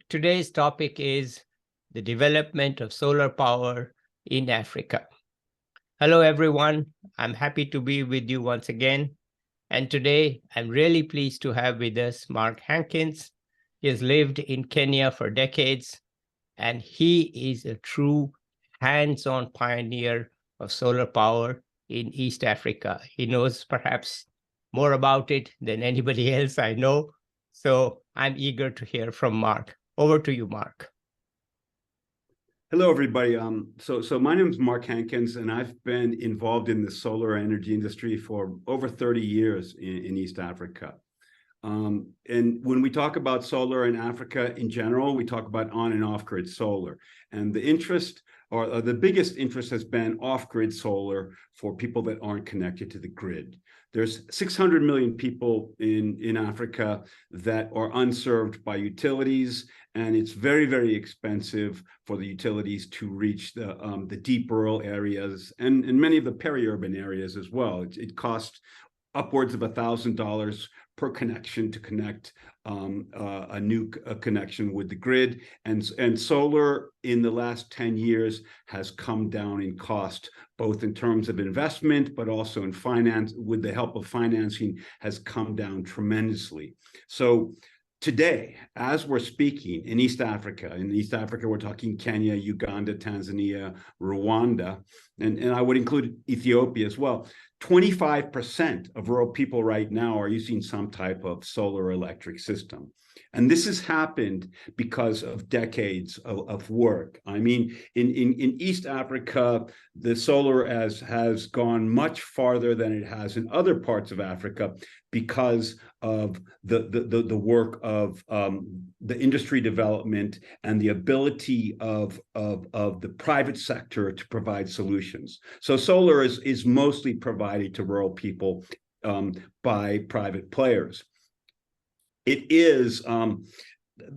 Today's topic is the development of solar power in Africa. Hello, everyone. I'm happy to be with you once again. And today, I'm really pleased to have with us Mark Hankins. He has lived in Kenya for decades, and he is a true hands-on pioneer of solar power in East Africa. He knows perhaps more about it than anybody else I know. So I'm eager to hear from Mark. Over to you, Mark. Hello, everybody. So my name is Mark Hankins, and I've been involved in the solar energy industry for over 30 years in East Africa. And when we talk about solar in Africa in general, we talk about on and off grid solar. And the interest or the biggest interest has been off grid solar for people that aren't connected to the grid. There's 600 million people in Africa that are unserved by utilities, and it's very, very expensive for the utilities to reach the deep rural areas and many of the peri-urban areas as well. It costs upwards of $1,000 per connection to connect a new connection with the grid. And solar in the last 10 years has come down in cost, both in terms of investment, but also in finance, with the help of financing, has come down tremendously. So today, as we're speaking in East Africa, we're talking Kenya, Uganda, Tanzania, Rwanda, and I would include Ethiopia as well. 25% of rural people right now are using some type of solar electric system. And this has happened because of decades of work. I mean, in East Africa, the solar has gone much farther than it has in other parts of Africa because of the work of the industry development and the ability of the private sector to provide solutions. So solar is mostly provided to rural people by private players. It is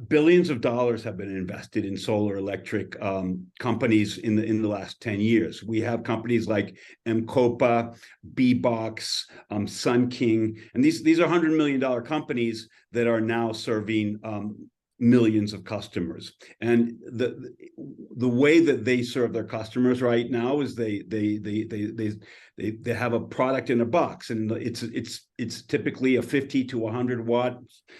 billions of dollars have been invested in solar electric companies in the last 10 years. We have companies like Mkopa, Bbox, Sun King, and these are $100 million companies that are now serving millions of customers. And the way that they serve their customers right now is they have a product in a box, and it's typically a 50 to 100 watt,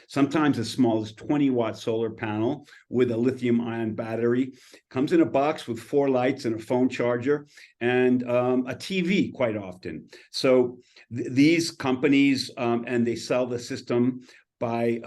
sometimes as small as 20 watt solar panel with a lithium ion battery. Comes in a box with 4 lights and a phone charger and a TV quite often. So these companies and they sell the system by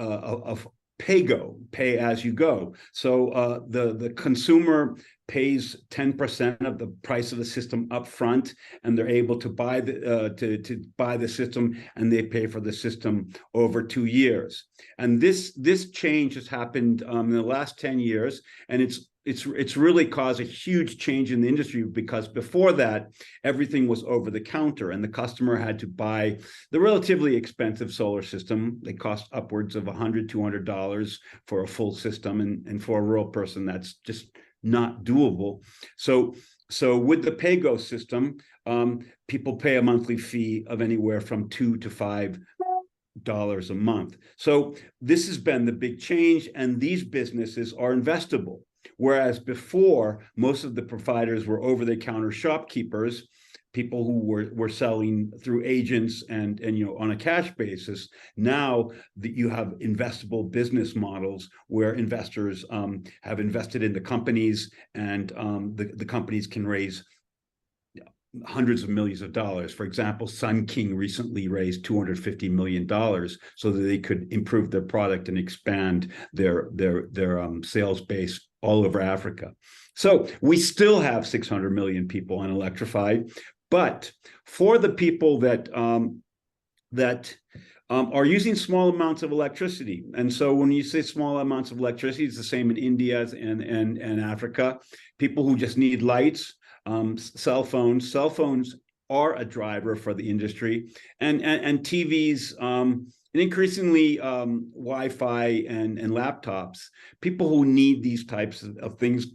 pay as you go. So the consumer pays 10% of the price of the system up front, and they're able to buy to buy the system, and they pay for the system over 2 years. And this change has happened in the last 10 years, and it's really caused a huge change in the industry, because before that, everything was over the counter, and the customer had to buy the relatively expensive solar system. They cost upwards of $100, $200 for a full system, and for a rural person, that's just not doable. So with the pay-go system, people pay a monthly fee of anywhere from $2 to $5 a month. So this has been the big change, and these businesses are investable. Whereas before, most of the providers were over-the-counter shopkeepers, people who were selling through agents and on a cash basis. Now that you have investable business models where investors have invested in the companies, and the companies can raise hundreds of millions of dollars. For example, Sun King recently raised $250 million so that they could improve their product and expand their sales base all over Africa. So we still have 600 million people unelectrified, but for the people that are using small amounts of electricity, and so when you say small amounts of electricity, it's the same in India and Africa. People who just need lights, cell phones are a driver for the industry, and TVs, and increasingly Wi-Fi and laptops. People who need these types of things,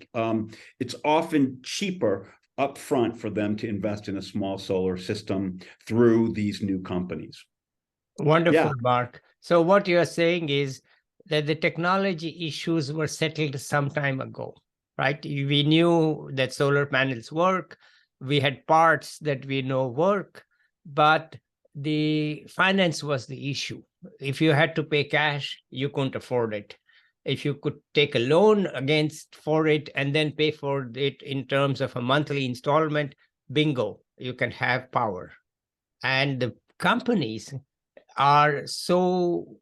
it's often cheaper upfront for them to invest in a small solar system through these new companies. Wonderful, yeah. Mark. So what you're saying is that the technology issues were settled some time ago, right? We knew that solar panels work. We had parts that we know work, but the finance was the issue. If you had to pay cash, you couldn't afford it. If you could take a loan against for it and then pay for it in terms of a monthly installment, bingo, you can have power. And the companies are so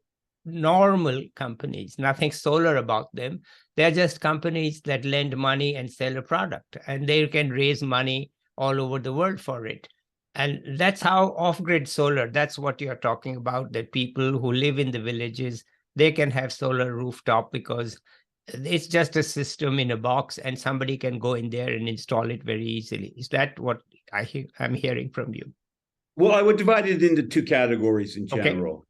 normal companies, nothing solar about them. They're just companies that lend money and sell a product, and they can raise money all over the world for it. And that's how off-grid solar, that's what you're talking about, that people who live in the villages, they can have solar rooftop because it's just a system in a box and somebody can go in there and install it very easily. Is that what I'm hearing from you? Well, I would divide it into two categories in Okay. general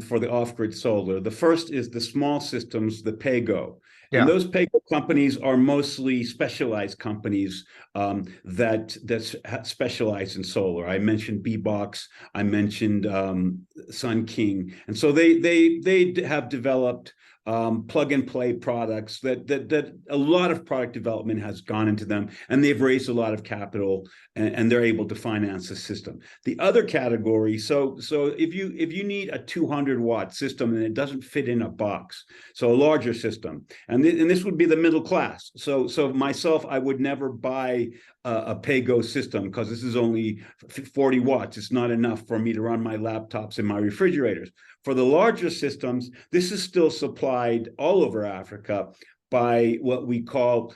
for the off-grid solar. The first is the small systems, the PAYGO. And Yeah. those PAYGO companies are mostly specialized companies that specialize in solar. I mentioned B-Box, I mentioned Sun King. And so they have developed plug and play products that a lot of product development has gone into them, and they've raised a lot of capital, and they're able to finance the system. The other category, so if you need a 200-watt system and it doesn't fit in a box, so a larger system, and this would be the middle class. So myself, I would never buy a PAYGO system because this is only 40 watts. It's not enough for me to run my laptops and my refrigerators. For the larger systems, this is still supplied all over Africa by what we call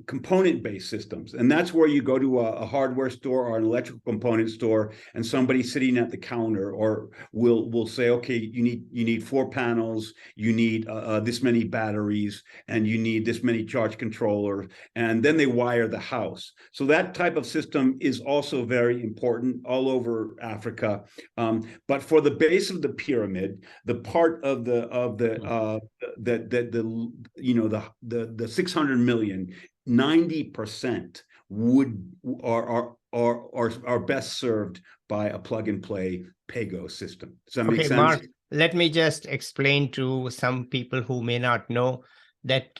component-based systems. And that's where you go to a hardware store or an electrical component store, and somebody sitting at the counter or will say, okay, you need 4 panels, you need this many batteries, and you need this many charge controllers, and then they wire the house. So that type of system is also very important all over Africa. But for the base of the pyramid, the part of the 600 million, 90% are best served by a plug and play PAYGO system. Does that make sense? Mark, let me just explain to some people who may not know that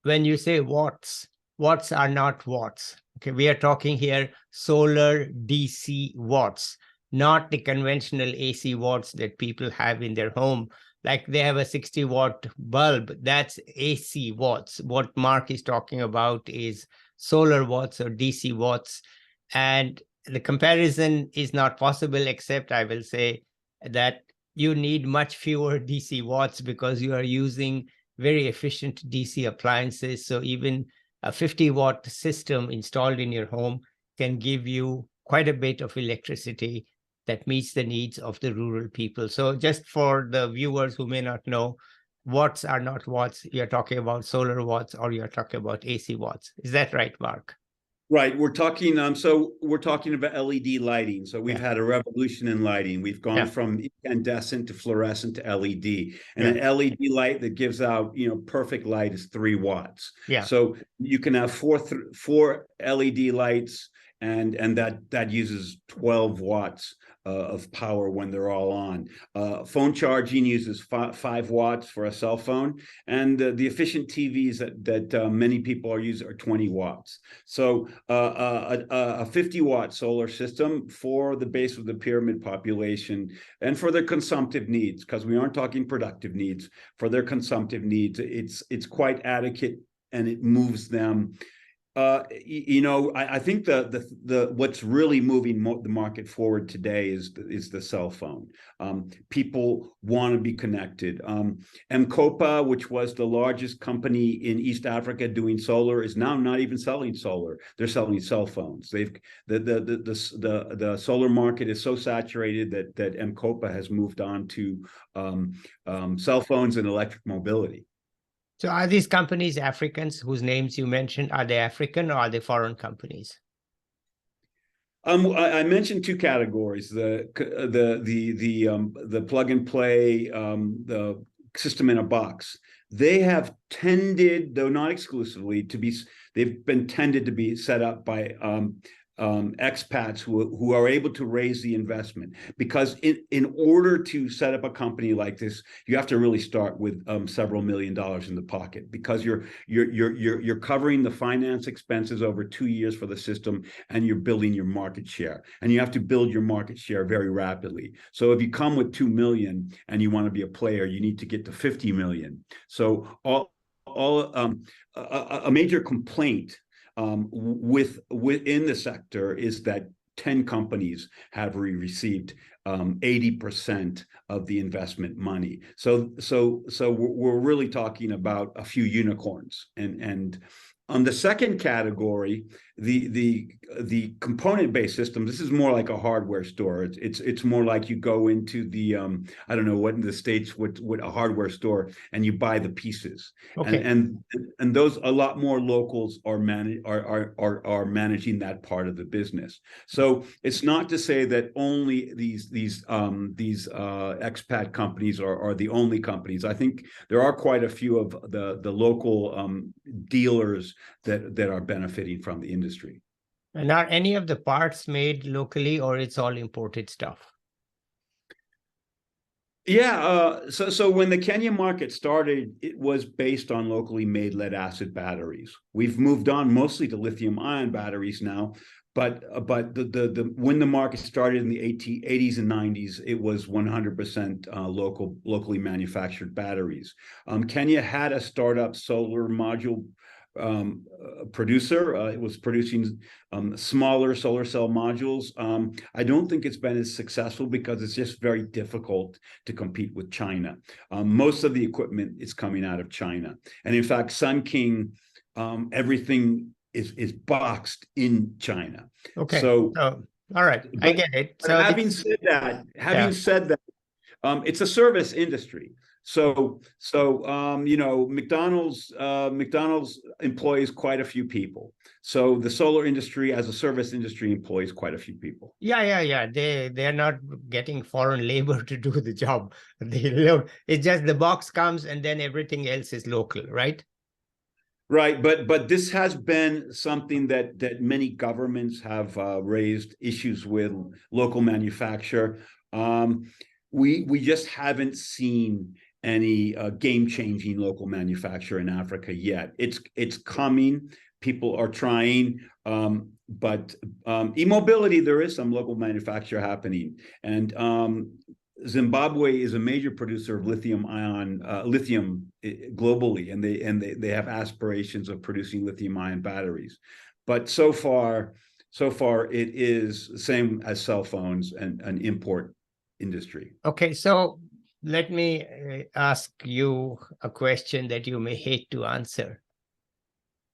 when you say watts, watts are not watts. Okay, we are talking here solar DC watts, not the conventional AC watts that people have in their home. Like they have a 60-watt bulb, that's AC watts. What Mark is talking about is solar watts or DC watts. And the comparison is not possible, except I will say that you need much fewer DC watts because you are using very efficient DC appliances. So even a 50-watt system installed in your home can give you quite a bit of electricity that meets the needs of the rural people. So just for the viewers who may not know, watts are not watts. You're talking about solar watts or you're talking about AC watts. Is that right, Mark? Right. We're talking about LED lighting. So we've had a revolution in lighting. We've gone from incandescent to fluorescent to LED. And an LED light that gives out, perfect light is 3 watts. Yeah. So you can have four LED lights, and that uses 12 watts of power when they're all on. Phone charging uses 5 watts for a cell phone, and the efficient TVs that many people are using are 20 watts. So a 50-watt solar system for the base of the pyramid population and for their consumptive needs, because we aren't talking productive needs, for their consumptive needs, it's quite adequate, and it moves them. I think the what's really moving the market forward today is the cell phone. People want to be connected. Mcopa, which was the largest company in East Africa doing solar, is now not even selling solar. They're selling cell phones. The solar market is so saturated that Mcopa has moved on to cell phones and electric mobility. So are these companies Africans whose names you mentioned? Are they African or are they foreign companies? I mentioned 2 categories: the plug and play, the system in a box. They have tended, though not exclusively, they've been tended to be set up by expats who are able to raise the investment, because in order to set up a company like this, you have to really start with several $1 million in the pocket, because you're covering the finance expenses over 2 years for the system, and you're building your market share, and you have to build your market share very rapidly. So if you come with 2 million and you want to be a player, you need to get to 50 million. So a major complaint within the sector is that 10 companies have received 80% of the investment money. So we're really talking about a few unicorns. And on the second category, the component-based system, this is more like a hardware store. It's more like you go into the I don't know what in the States with a hardware store, and you buy the pieces. Okay. And those, a lot more locals are managing that part of the business. So it's not to say that only these expat companies are the only companies. I think there are quite a few of the local dealers that are benefiting from the industry. And are any of the parts made locally, or it's all imported stuff? Yeah, so when the Kenya market started, it was based on locally made lead acid batteries. We've moved on mostly to lithium ion batteries now, but when the market started in the 80s and 90s, it was 100% locally manufactured batteries. Kenya had a startup solar module producer. It was producing smaller solar cell modules. I don't think it's been as successful because it's just very difficult to compete with China. Most of the equipment is coming out of China. And in fact, Sun King, everything is boxed in China. Okay. So all right, I get it. So having said that, it's a service industry. So you know, McDonald's employs quite a few people. So the solar industry as a service industry employs quite a few people. Yeah. They're not getting foreign labor to do the job. It's just the box comes and then everything else is local, right? Right, but this has been something that many governments have raised issues with local manufacture. We just haven't seen any game-changing local manufacture in Africa yet. It's coming. People are trying, but e-mobility, there is some local manufacture happening, and Zimbabwe is a major producer of lithium globally, and they have aspirations of producing lithium ion batteries. But so far it is the same as cell phones and an import industry. Okay, so let me ask you a question that you may hate to answer.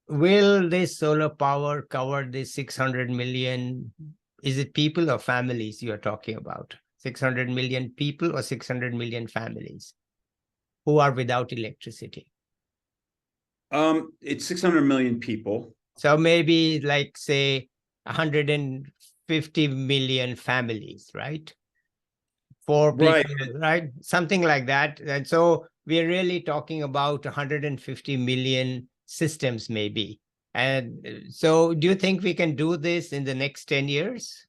Will this solar power cover the 600 million? Is it people or families you're talking about? 600 million people or 600 million families who are without electricity? It's 600 million people. So maybe like, say, 150 million families, right? For people, right? Something like that. And so we're really talking about 150 million systems maybe. And so do you think we can do this in the next 10 years?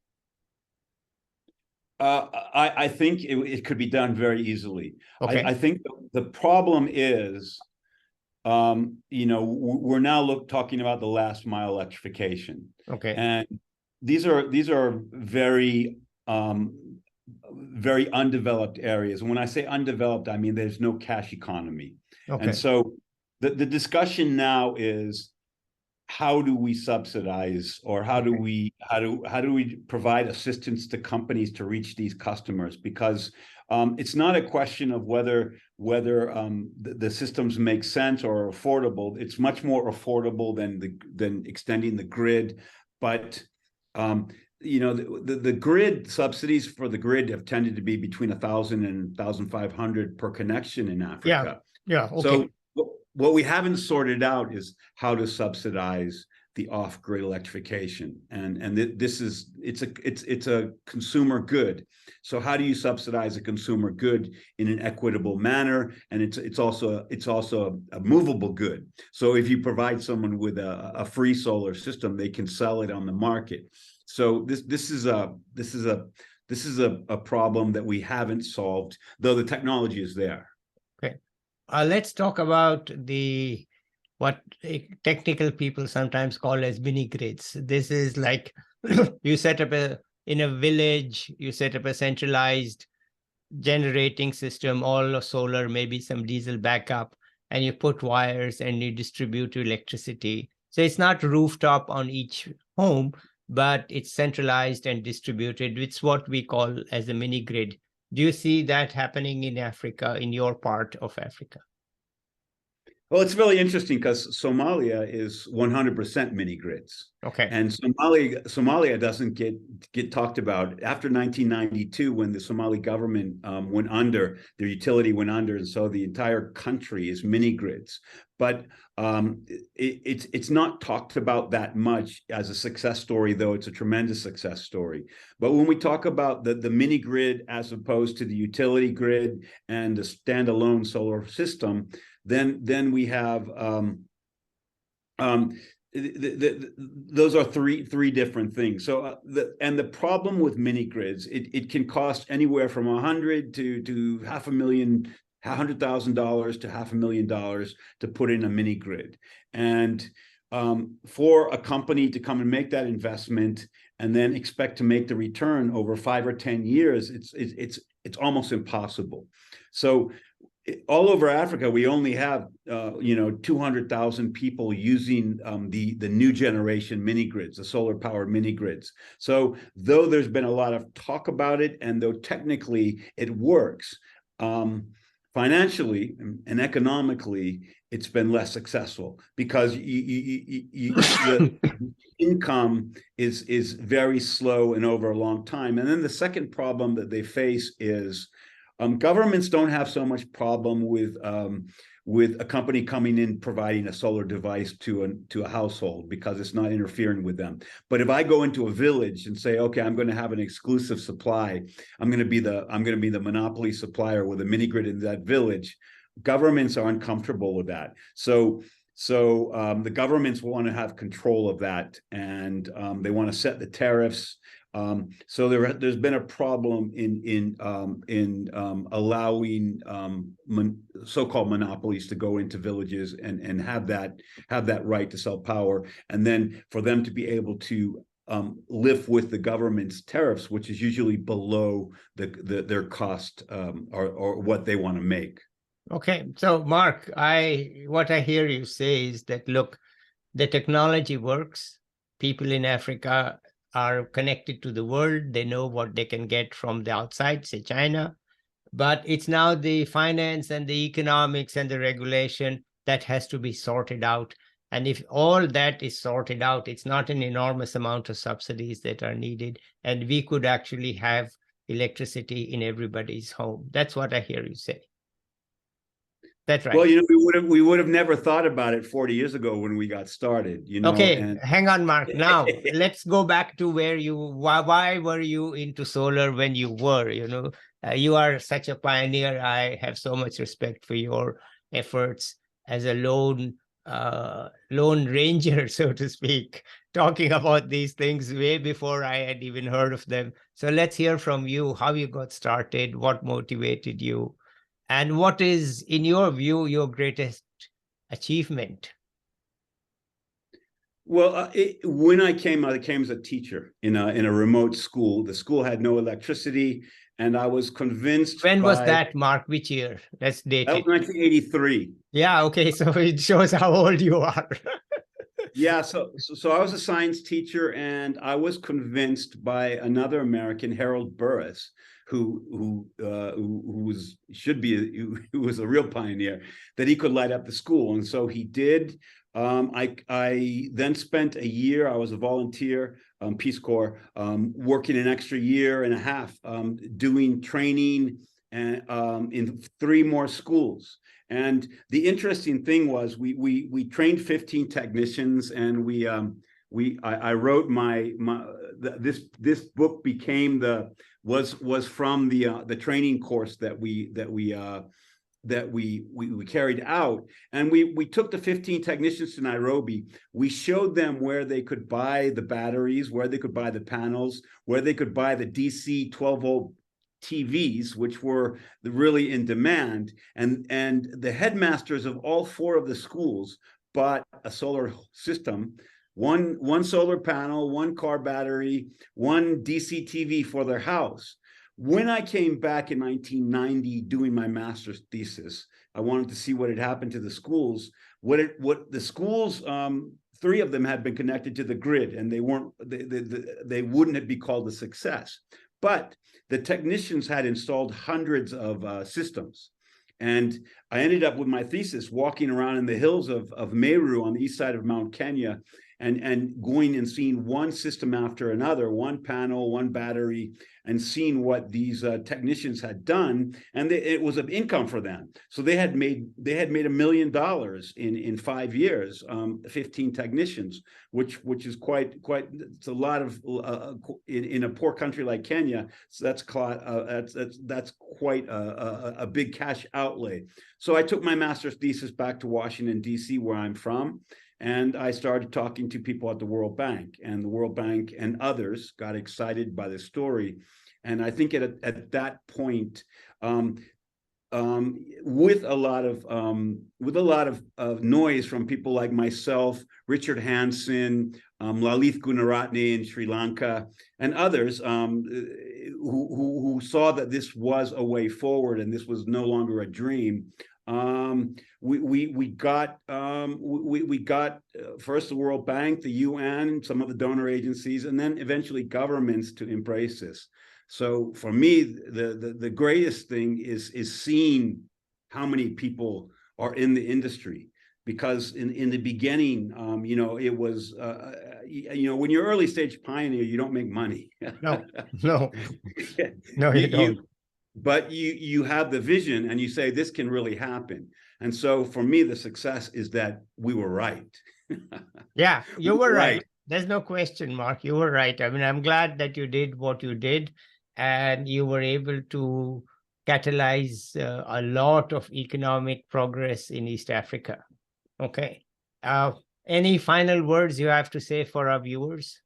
I think it could be done very easily. Okay. I think the problem is, you know, we're now talking about the last mile electrification. Okay. And these are very very undeveloped areas. And when I say undeveloped, I mean there's no cash economy. Okay. And so the discussion now is, how do we subsidize, or how do we provide assistance to companies to reach these customers? Because it's not a question of whether the systems make sense or are affordable. It's much more affordable than extending the grid. But you know, the grid subsidies for the grid have tended to be between 1,000 and 1,500 per connection in Africa. Yeah. Okay. So what we haven't sorted out is how to subsidize the off-grid electrification, and it's a consumer good. So how do you subsidize a consumer good in an equitable manner? And it's also a movable good. So if you provide someone with a free solar system, they can sell it on the market. So this is a problem that we haven't solved, though the technology is there. Okay. Let's talk about what technical people sometimes call as mini grids. This is like you set up in a village, you set up a centralized generating system, all solar, maybe some diesel backup, and you put wires and you distribute electricity. So it's not rooftop on each home, but it's centralized and distributed. It's what we call as a mini grid. Do you see that happening in Africa, in your part of Africa? Well, it's really interesting because Somalia is 100% mini grids. Okay. And Somalia doesn't get talked about. After 1992, when the Somali government went under, their utility went under, and so the entire country is mini grids. But it's not talked about that much as a success story, though it's a tremendous success story. But when we talk about the mini grid as opposed to the utility grid and the standalone solar system, then we have those are three different things. So the problem with mini grids, it can cost anywhere from $100,000 to $500,000, $100,000 to $500,000 to put in a mini grid. And for a company to come and make that investment and then expect to make the return over 5 or 10 years, it's almost impossible. So all over Africa, we only have 200,000 people using the new generation mini grids, the solar powered mini grids. So though there's been a lot of talk about it, and though technically it works, financially and economically, it's been less successful because the income is very slow and over a long time. And then the second problem that they face is governments don't have so much problem with a company coming in providing a solar device to a household because it's not interfering with them. But if I go into a village and say, okay, I'm going to have an exclusive supply, I'm going to be the monopoly supplier with a mini grid in that village, governments are uncomfortable with that. So the governments want to have control of that, and they want to set the tariffs. So there's been a problem in allowing so-called monopolies to go into villages and have that right to sell power, and then for them to be able to live with the government's tariffs, which is usually below their cost or what they want to make. Okay, so Mark, what I hear you say is that, look, the technology works. People in Africa are connected to the world. They know what they can get from the outside, say China. But it's now the finance and the economics and the regulation that has to be sorted out. And if all that is sorted out, it's not an enormous amount of subsidies that are needed. And we could actually have electricity in everybody's home. That's what I hear you say. That's right. Well, we would have never thought about it 40 years ago when we got started. Okay, hang on, Mark. Now let's go back to why were you into solar when you were? You are such a pioneer. I have so much respect for your efforts as a lone ranger, so to speak, talking about these things way before I had even heard of them. So let's hear from you how you got started, what motivated you, and what is, in your view, your greatest achievement? Well, when I came as a teacher in a remote school. The school had no electricity, and I was convinced. When was that, Mark? Which year? Let's date it. That was 1983. Yeah, okay, so it shows how old you are. Yeah, so I was a science teacher, and I was convinced by another American, Harold Burris, who was a real pioneer, that he could light up the school, and so he did. I then spent a year. I was a volunteer, Peace Corps, working an extra year and a half, doing training and in 3 more schools. And the interesting thing was we trained 15 technicians, and I wrote this book became was from the training course that we that we carried out. And we took the 15 technicians to Nairobi. We showed them where they could buy the batteries, where they could buy the panels, where they could buy the DC 12-volt TVs, which were really in demand. And the headmasters of all 4 of the schools bought a solar system, one solar panel, 1 car battery, 1 DC TV for their house. When I came back in 1990 doing my master's thesis, I wanted to see what had happened to the schools. What the schools, 3 of them had been connected to the grid, and they wouldn't be called a success. But the technicians had installed hundreds of systems. And I ended up with my thesis walking around in the hills of Meru on the east side of Mount Kenya, and going and seeing one system after another, 1 panel, 1 battery, and seeing what these technicians had done. And it was of income for them. So they had made $1 million in 5 years, 15 technicians, which is quite it's a lot of in a poor country like Kenya. So that's quite a big cash outlay. So I took my master's thesis back to Washington, D.C., where I'm from. And I started talking to people at the World Bank, and the World Bank and others got excited by the story. And I think at that point, with a lot of noise from people like myself, Richard Hansen, Lalith Gunaratne in Sri Lanka, and others who saw that this was a way forward and this was no longer a dream. We got first the World Bank, the UN, some of the donor agencies, and then eventually governments to embrace this. So for me, the greatest thing is seeing how many people are in the industry, because in the beginning, it was when you're early stage pioneer, you don't make money. No, you don't. But you have the vision and you say, this can really happen. And so for me, the success is that we were right. Yeah, you were right. There's no question, Mark. You were right. I mean, I'm glad that you did what you did, and you were able to catalyze a lot of economic progress in East Africa. Okay. Any final words you have to say for our viewers?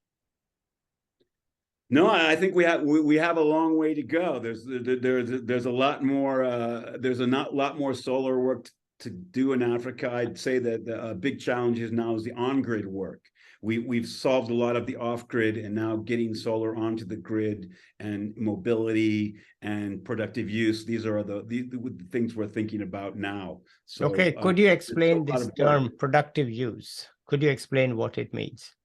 No, I think we have a long way to go. There's a lot more. There's a lot more solar work to do in Africa. I'd say that the big challenge now is the on-grid work. We've solved a lot of the off-grid, and now getting solar onto the grid and mobility and productive use. These are the things we're thinking about now. So, okay, could you explain this term, productive use? Could you explain what it means?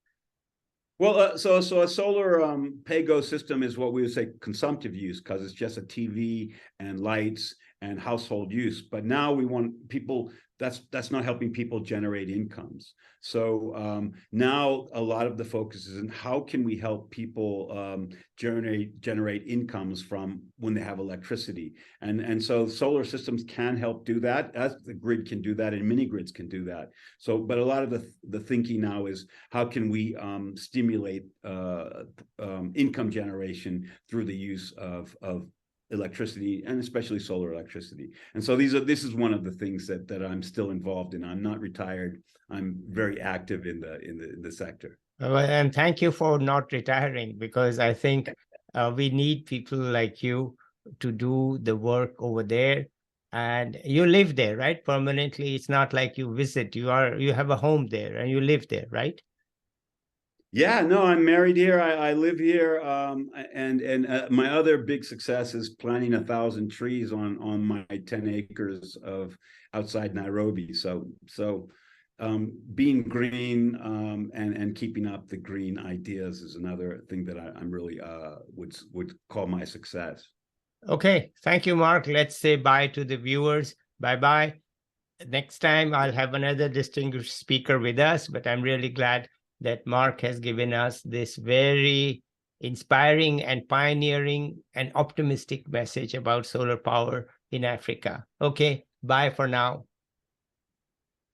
Well, so a solar pay-go system is what we would say consumptive use, because it's just a TV and lights and household use. But now we want people, that's not helping people generate incomes. So now a lot of the focus is in how can we help people generate incomes from when they have electricity. And so solar systems can help do that, as the grid can do that, and mini grids can do that. So, but a lot of the thinking now is how can we stimulate income generation through the use of electricity, and especially solar electricity. And so this is one of the things that I'm still involved in. I'm not retired. I'm very active in the sector. And thank you for not retiring, because I think we need people like you to do the work over there. And you live there, right? Permanently. It's not like you visit. You have a home there and you live there, right? Yeah, no, I'm married here. I live here, and my other big success is planting 1,000 trees on my 10 acres of outside Nairobi. So being green and keeping up the green ideas is another thing that I'm really would call my success. Okay, thank you, Mark. Let's say bye to the viewers. Bye-bye. Next time I'll have another distinguished speaker with us, but I'm really glad that Mark has given us this very inspiring and pioneering and optimistic message about solar power in Africa. Okay, bye for now.